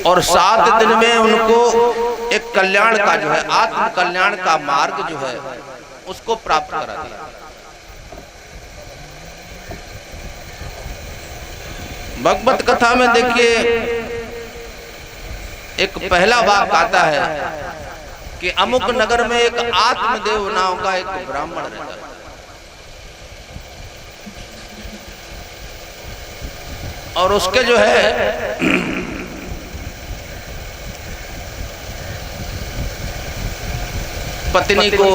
और 7 दिन में उनको एक कल्याण का जो है आत्म कल्याण का मार्ग जो है उसको प्राप्त करा दिया। भगवत कथा में देखिए एक पहला भाग आता है कि अमुक नगर में एक आत्मदेव नाम का एक ब्राह्मण रहता है। और उसके जो है पत्नी को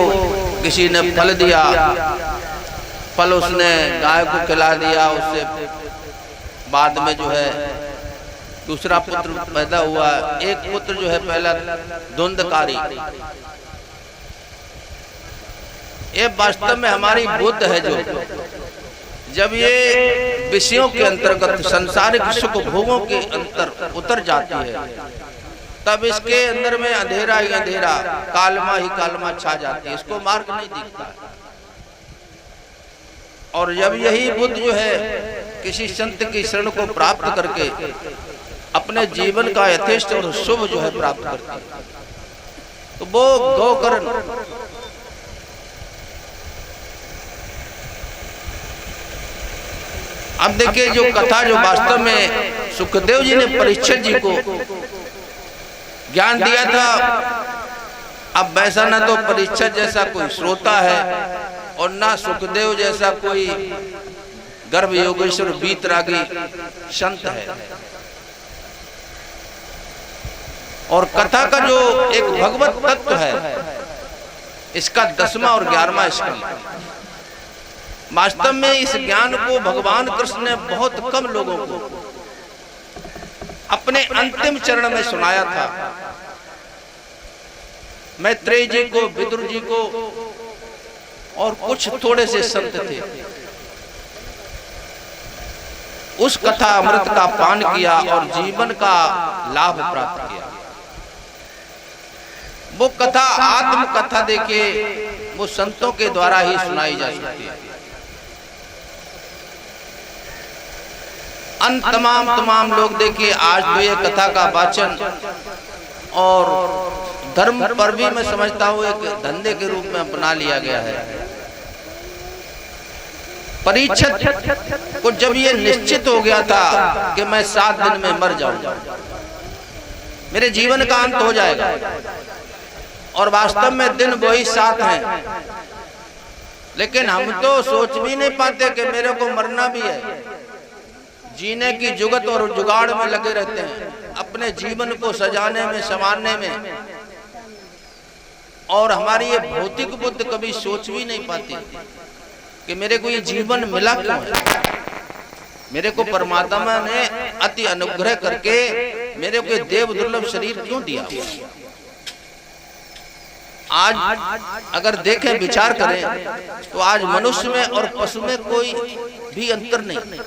किसी ने फल दिया, फल उसने गाय को खिला दिया। उससे बाद में जो है दूसरा पुत्र पैदा हुआ। एक पुत्र जो है पहला धुंधकारी। ये वास्तव में हमारी बुद्ध है जो जब ये विषयों के अंतर्गत सांसारिक सुख भोगों के अंतर उतर जाती है तब इसके अंदर में अंधेरा ही अंधेरा, कालमा ही कालमा छा जाती है। इसको मार्ग नहीं दिखता। और जब यही बुद्ध जो है किसी संत की शरण को प्राप्त करके अपने जीवन का यथेष्ट और शुभ जो है प्राप्त करते हैं तो वो गोकर्ण अब देखिए जो कथा जो वास्तव में सुखदेव जी ने परीक्षित जी को ज्ञान दिया था। अब वैसा ना तो परीक्षित जैसा कोई श्रोता है और ना सुखदेव जैसा कोई गर्भ योगेश्वर वीतरागी संत है। और कथा का जो एक भगवत तत्व है इसका 10वां और 11वां स्कंद। वास्तव में इस ज्ञान को भगवान कृष्ण ने बहुत कम लोगों को अपने अंतिम चरण में सुनाया था। मैत्रेय जी को, विदुर जी को और कुछ थोड़े से संत थे। उस कथा अमृत का पान किया और जीवन का लाभ प्राप्त किया। वो कथा आत्म कथा देखिए वो संतों के द्वारा ही सुनाई जा सकती है। तमाम लोग देखिए आज तो ये कथा का वाचन और धर्म पर भी मैं समझता हूँ एक धंधे के रूप में अपना लिया गया है। परीक्षित को जब ये निश्चित हो गया था कि मैं 7 दिन में मर जाऊंगा, मेरे जीवन का अंत हो जाएगा, और वास्तव में दिन वही 7 हैं, लेकिन हम तो सोच भी नहीं पाते कि मेरे को मरना भी है। जीने की जुगत और जुगाड़ में लगे रहते हैं, अपने जीवन को सजाने में, संवारने में। और हमारी ये भौतिक बुद्ध कभी सोच भी नहीं पाती कि मेरे को ये जीवन मिला क्यों है। मेरे को परमात्मा ने अति अनुग्रह करके मेरे को देव दुर्लभ शरीर क्यों दिया। आज अगर देखें, विचार करें तो आज मनुष्य में और पशु में कोई भी अंतर नहीं,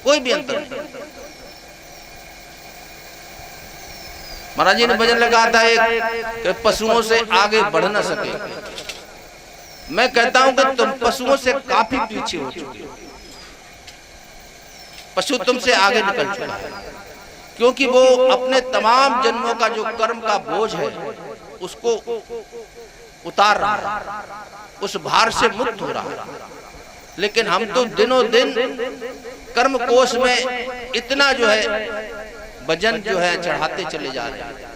कोई भी अंतर नहीं। महाराज जी ने भजन लगा था एक कि पशुओं से आगे बढ़ ना सके। मैं कहता हूं कि तुम पशुओं से काफी पीछे हो चुके हो। पशु तुमसे आगे निकल चुका है, क्योंकि वो अपने तमाम जन्मों का जो कर्म का बोझ है उसको उतार रहा है, उस भार से मुक्त हो रहा है। लेकिन हम तो दिनों दिन कर्म कोश में इतना जो है वजन जो है चढ़ाते चले जा रहे हैं।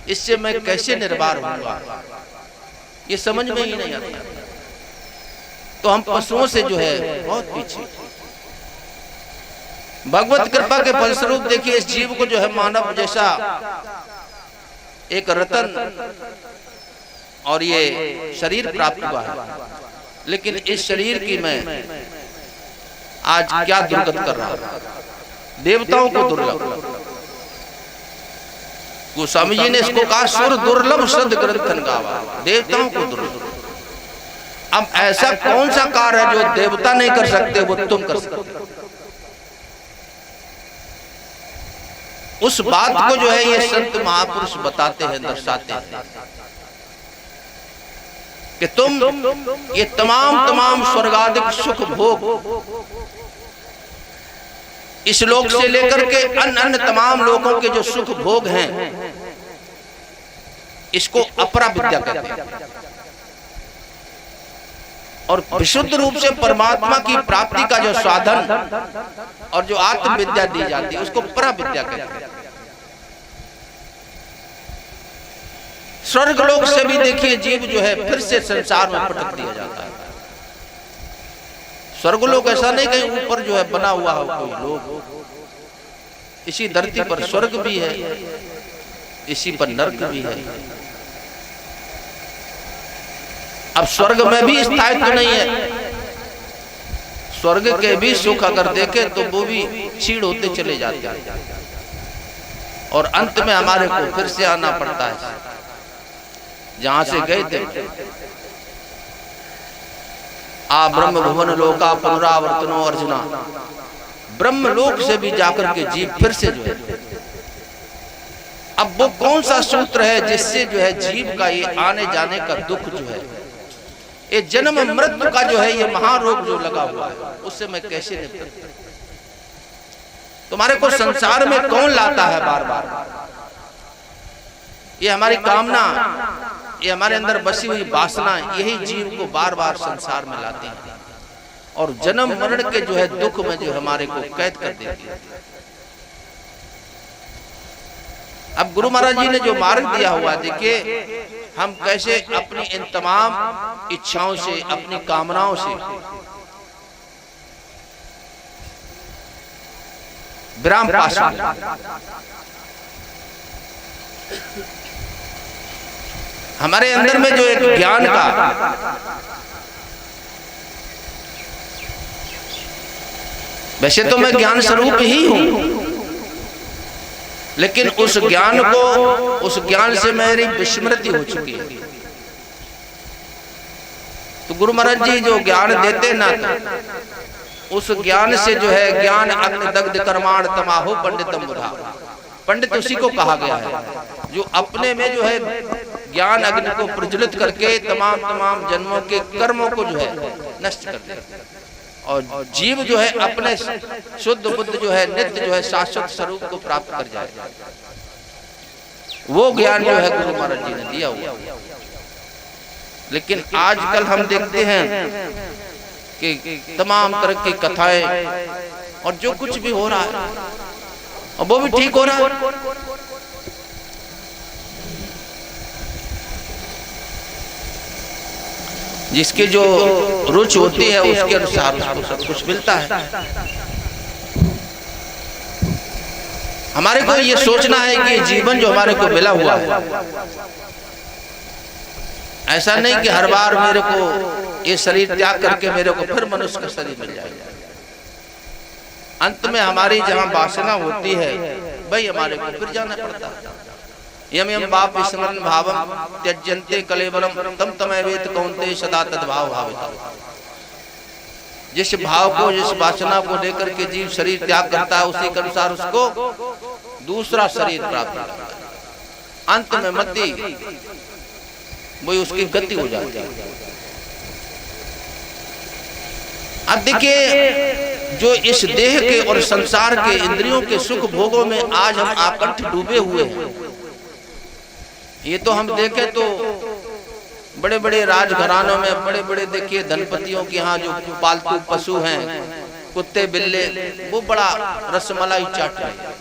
इससे मैं कैसे निर्भर होऊंगा, ये समझ में ही नहीं आता। तो हम पशुओं से जो है बहुत पीछे। भगवत कृपा के फलस्वरूप देखिए इस जीव को जो है मानव जैसा एक रतन और ये शरीर प्राप्त हुआ है, लेकिन इस शरीर की मैं आज क्या दुर्गत कर रहा हूं। देवताओं को दुर्लभ, गोस्वामी जी ने इसको कहा सुर दुर्लभ सद ग्रंथन गावा, देवताओं को दुर्लभ। अब ऐसा कौन सा कार्य है जो देवता नहीं कर सकते वो तुम कर सकते। उस बात को जो है ये संत महापुरुष बताते हैं, दर्शाते हैं कि तुम ये तमाम स्वर्गादिक सुख भोग इस लोक से लेकर के अन्य अन्य तमाम लोगों के जो सुख भोग हैं, इसको अपरा विद्या कहते हैं। और विशुद्ध रूप से परमात्मा की प्राप्ति का जो साधन और जो आत्म विद्या दी जाती है, उसको परा विद्या कहते हैं। स्वर्ग लोक से भी देखिए जीव जो है फिर से संसार में पटक दिया जाता है। स्वर्गलोक ऐसा नहीं कहीं ऊपर जो है बना हुआ हो कोई लोग, इसी धरती पर स्वर्ग भी है, इसी पर नरक भी है। अब स्वर्ग में भी स्थायित्व तो नहीं है, स्वर्ग के भी सुख अगर देखे तो वो भी क्षीण होते चले जाते हैं और अंत में हमारे को फिर से आना पड़ता है जहां से गए थे। आ ब्रह्म भुवन लोका पुनरावर्तनो अर्जुना, ब्रह्म लोक से भी जाकर के जीव फिर से जो है, अब वो कौन सा सूत्र है जिससे जो है जीव का ये आने जाने का दुख जो है, ये जन्म मृत्यु का जो है ये महारोग जो लगा हुआ है, उससे मैं कैसे निपटूं? तुम्हारे को संसार में कौन लाता है बार बार? ये हमारी कामना, ये हमारे अंदर बसी हुई वासना, यही जीव को बार बार संसार में लाती है और जन्म मरण के जो है दुख में जो हमारे को कैद कर देती है। अब गुरु महाराज जी ने जो मार्ग दिया हुआ, देखिए हम कैसे अपनी इन तमाम इच्छाओं से, अपनी कामनाओं से विराम पा सकते। हमारे अंदर में जो एक ज्ञान का, वैसे तो मैं ज्ञान स्वरूप ही हूं, लेकिन उस ज्ञान को, उस ज्ञान से मेरी विस्मृति हो चुकी है। तो गुरु महाराज जी जो ज्ञान देते ना, उस ज्ञान से जो है ज्ञान अग्नि दग्ध कर्माण तमाहो पंडितम बुधा, पंडित उसी को कहा गया है जो अपने में जो है ज्ञान अग्नि को प्रज्वलित करके तमाम जन्मों के कर्मों को जो है नष्ट कर दे और जीव जो है अपने शुद्ध बुद्ध जो है नित्य जो है शाश्वत स्वरूप को प्राप्त कर जाए। वो ज्ञान जो है गुरु महाराज जी ने दिया हुआ। लेकिन आजकल हम देखते हैं कि तमाम तरह की कथाएं और जो कुछ भी हो रहा है और वो भी ठीक हो रहा है। जिसकी जो रुचि होती है उसके अनुसार उसको सब कुछ मिलता है। हमारे को ये सोचना है कि जीवन जो हमारे को मिला हुआ है, ऐसा नहीं कि हर बार मेरे को ये शरीर त्याग करके मेरे को फिर मनुष्य का शरीर मिल जाएगा। अंत में हमारी जहाँ वासना होती है भाई हमारे को फिर जाना पड़ता है। यम यम बाप विस्मरण भावम त्यज्यन्ते कलेवरम तम तमेवेत कौन्ते सदा तद्भाव भाविता। जिस भाव को, जिस वासना को लेकर के जीव शरीर त्याग करता है, उसी के अनुसार उसको दूसरा शरीर प्राप्त होता है। अंत में मति वही उसकी गति हो जाती है। अब देखिए जो इस देह के और संसार के इंद्रियों के सुख भोगों में आज हम आकंठ डूबे हुए हैं। ये तो हम देखें तो बड़े बड़े राजघरानों में बड़े बड़े देखिए धनपतियों के यहाँ जो पालतू पशु हैं, कुत्ते बिल्ले, वो बड़ा रसमलाई चाट रहे हैं।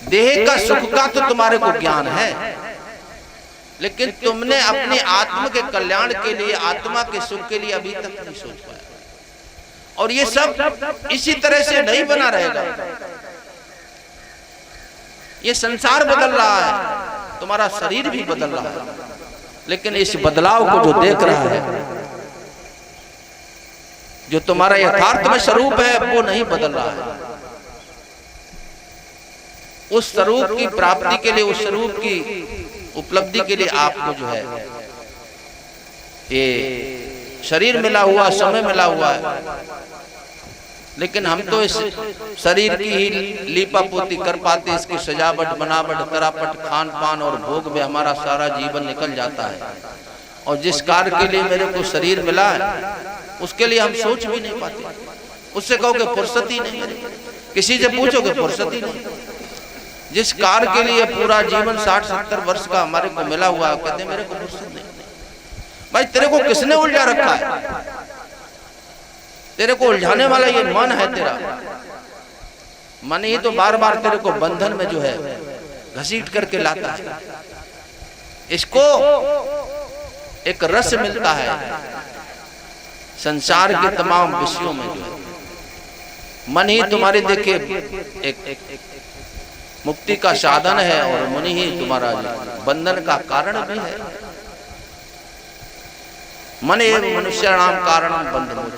देह का सुख का तो तुम्हारे को ज्ञान है, लेकिन तुमने अपने आत्मा के कल्याण के लिए, आत्मा के सुख के लिए अभी तक नहीं सोच पाया। और ये सब इसी तरह से नहीं बना रहेगा। ये संसार बदल रहा है, तुम्हारा शरीर भी बदल रहा है, लेकिन इस बदलाव को जो देख रहा है, जो तुम्हारा यथार्थ में स्वरूप है, वो नहीं बदल रहा है। उस स्वरूप की प्राप्ति के लिए, उस स्वरूप की उपलब्धि के लिए आपको जो है ये शरीर मिला हुआ, समय मिला हुआ है, लेकिन हम तो इस शरीर की ही लीपा पोती कर पाते, इसकी सजावट बनावट तरापट खान पान और भोग में हमारा सारा जीवन निकल जाता है। और जिस कार्य के लिए मेरे को शरीर मिला है उसके लिए हम सोच भी नहीं पाते। उससे कहोगे फुर्सत ही नहीं, किसी से पूछोगे फुर्सत ही नहीं। जिस कार के लिए पूरा जीवन 60-70 वर्ष का हमारे को मिला हुआ, कहते मेरे को फुर्सत नहीं। भाई तेरे को किसने उलझा रखा है? तेरे को उलझाने वाला ये मन है तेरा। मन ही तो बार बार तेरे को बंधन में जो है घसीट करके लाता है। इसको एक रस मिलता है संसार के तमाम विषयों में जो है। मन ही तुम्हारे देखिए एक मुक्ति का साधन है और मन ही तुम्हारा बंधन का कारण भी है। मन एवं मनुष्य नाम कारण बंधन।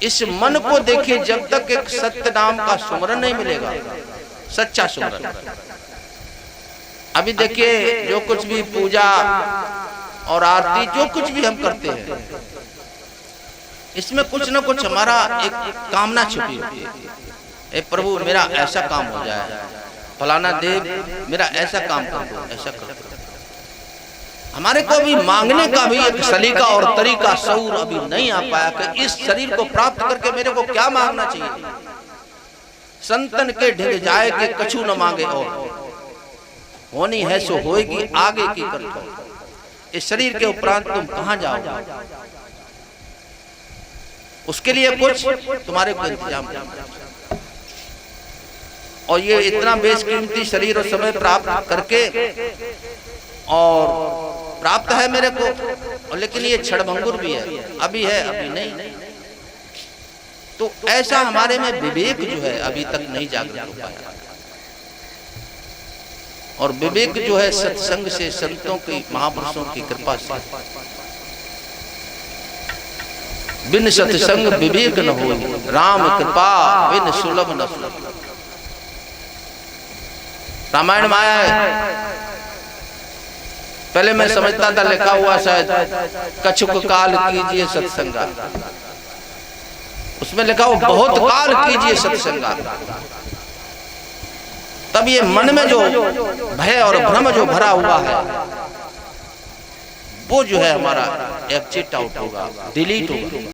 इस मन को देखिए, जब तक एक सत्य नाम का सुमरन नहीं मिलेगा, सच्चा सुमरन। अभी देखिए जो कुछ भी पूजा और आरती जो कुछ भी हम करते हैं, इसमें कुछ ना कुछ हमारा एक कामना छुपी होती है। प्रभु मेरा ऐसा काम हो जाए, फलाना देव मेरा ऐसा काम कर दो, ऐसा कर दो। हमारे को भी मांगने का भी एक सलीका और तरीका शऊर अभी नहीं आ पाया कि इस शरीर को प्राप्त करके मेरे को क्या मांगना चाहिए। संतन के ढिग जाए के कछु न मांगे, और होनी है सो होएगी आगे की करतो। इस शरीर के उपरांत तुम कहां जाओगे? उसके लिए कुछ तुम्हारे को इंतजाम करना। और ये इतना बेशकीमती शरीर और समय प्राप्त करके और प्राप्त है मेरे को, और लेकिन ये क्षणभंगुर भी है, अभी है अभी नहीं। तो ऐसा हमारे में विवेक जो है अभी तक नहीं जागृत हो पाया। और विवेक जो है सत्संग से, संतों की, महापुरुषों की कृपा से। बिन सत्संग विवेक न हो, राम कृपा बिन सुलभ न सुलभ। रामायण में आया है, पहले मैं समझता था लिखा हुआ शायद कछुक काल कीजिए सत्संगा, उसमें लिखा हो बहुत काल कीजिए सत्संगा। तब ये मन में जो भय और भ्रम जो भरा हुआ है, वो जो है हमारा एग्जिट आउट होगा, डिलीट होगा।